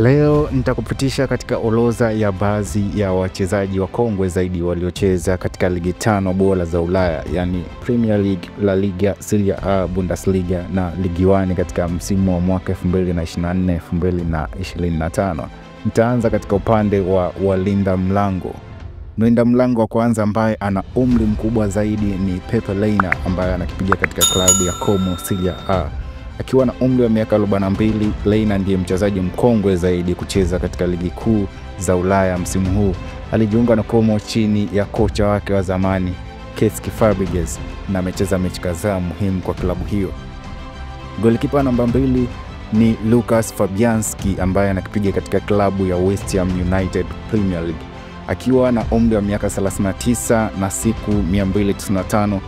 Leo nitakupitisha katika orodha ya baadhi ya wachezaji wakongwe zaidi waliocheza katika ligi 5 bora za Ulaya, yani Premier League, La Liga, Serie A, Bundesliga na Ligi 1 katika msimu wa mwaka 2024-2025. Nitaanza katika upande wa walinda mlango. Mlinda mlango wa kwanza ambaye ana umri mkubwa zaidi ni Pepe Reina ambaye anakipiga katika klabu ya Como Serie A. Akiwa na umri wa miaka 42, Reina ndiye mchezaji mkongwe zaidi kucheza katika ligi kuu za Ulaya msimu huu. Alijiunga na Como chini ya kocha wake wa zamani Cesc Fabregas na amecheza mechi kadhaa muhimu kwa klabu hiyo. Golikipa namba 2 ni Lukas Fabianski ambaye anakipiga katika klabu ya West Ham United Premier League. Akiwa na umri wa miaka 39 na siku 295,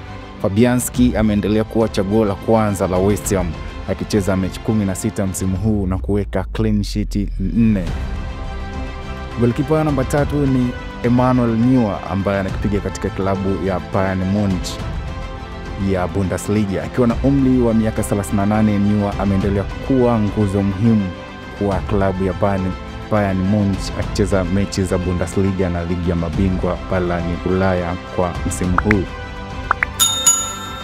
Fabianski ameendelea kuwa chaguo la kwanza la West Ham, akicheza mechi 16 msimu huu na kuweka clean sheet 4. Golikipa namba 3 ni Emmanuel Neuer ambaye anakipiga katika klabu ya Bayern Munich ya Bundesliga. Akiwa na umri wa miaka 38, Neuer ameendelea kuwa nguzo muhimu kwa klabu ya Bayern Munich, akicheza mechi za Bundesliga na ligi ya mabingwa barani Ulaya kwa msimu huu.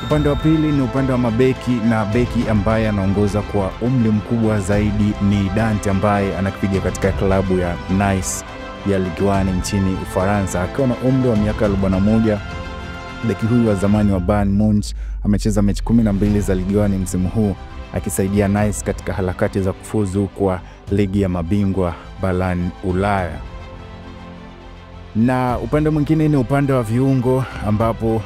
Upande wa pili ni upande wa mabeki, na beki ambaye anaongoza kwa umri mkubwa zaidi ni Dante ambaye anakipiga katika klabu ya Nice ya Ligue 1 nchini Ufaransa. Akiwa na umri wa miaka 41, beki huyu wa zamani wa Bayern Munich amecheza mechi 12 za Ligue 1 msimu huu, akisaidia Nice katika harakati za kufuzu kwa ligi ya mabingwa barani Ulaya. Na upande mwingine ni upande wa viungo, ambapo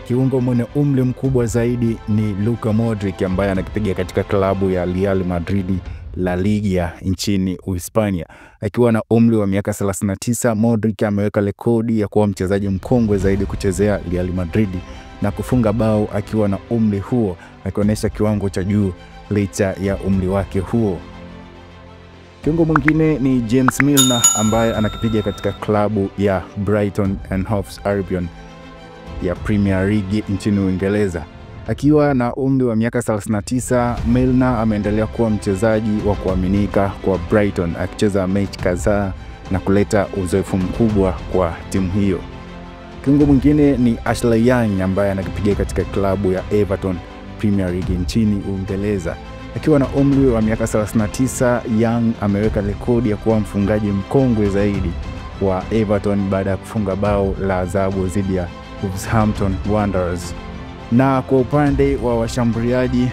kiungo mwenye umri mkubwa zaidi ni Luka Modric ambaye anakipiga katika klabu ya Real Madrid La Liga nchini Uhispania. Akiwa na umri wa miaka 39, Modric ameweka rekodi ya kuwa mchezaji mkongwe zaidi kuchezea Real Madrid na kufunga bao akiwa na umri huo, akionyesha kiwango cha juu licha ya umri wake huo. Kiungo mwingine ni James Milner ambaye anakipiga katika klabu ya Brighton and Hove Albion ya Premier League nchini Uingereza. Akiwa na umri wa miaka 39, Milner ameendelea kuwa mchezaji wa kuaminika kwa Brighton, akicheza mechi kadhaa na kuleta uzoefu mkubwa kwa timu hiyo. Kiungo mwingine ni Ashley Young ambaye anakipiga katika klabu ya Everton Premier League nchini Uingereza. Akiwa na umri wa miaka 39, Young ameweka rekodi ya kuwa mfungaji mkongwe zaidi wa Everton baada ya kufunga bao la adhabu dhidi ya Wolverhampton Wanderers. Na kwa upande wa washambuliaji,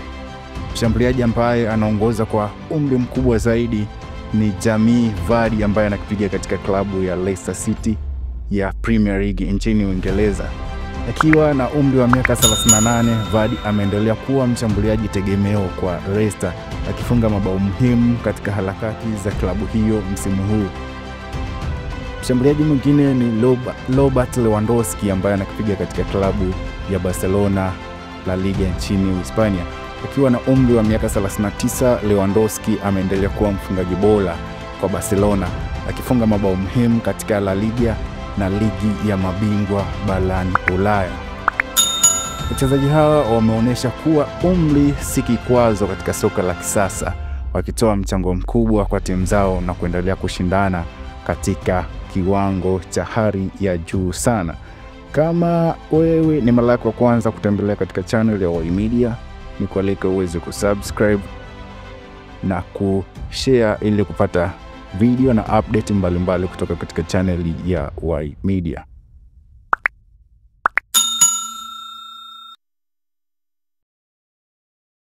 mshambuliaji ambaye anaongoza kwa umri mkubwa zaidi ni Jamie Vardy ambaye anakipiga katika klabu ya Leicester City ya Premier League nchini Uingereza. Akiwa na umri wa miaka 38, Vardy ameendelea kuwa mshambuliaji tegemeo kwa Leicester, akifunga mabao muhimu katika harakati za klabu hiyo msimu huu. Mshambuliaji mwingine ni Robert Lewandowski ambaye anakipiga katika klabu ya Barcelona La Liga nchini Hispania. Akiwa na umri wa miaka 39, Lewandowski ameendelea kuwa mfungaji bora kwa Barcelona, akifunga mabao muhimu katika La Liga na ligi ya mabingwa barani Ulaya. Wachezaji hawa wameonyesha kuwa umri si kikwazo katika soka la kisasa, wakitoa mchango mkubwa kwa timu zao na kuendelea kushindana katika kiwango cha hali ya juu sana. Kama wewe ni mara yako ya kwanza kutembelea katika channel ya Y Media, nikualike uweze kusubscribe na kushare ili kupata video na update mbalimbali kutoka katika channel ya Y Media.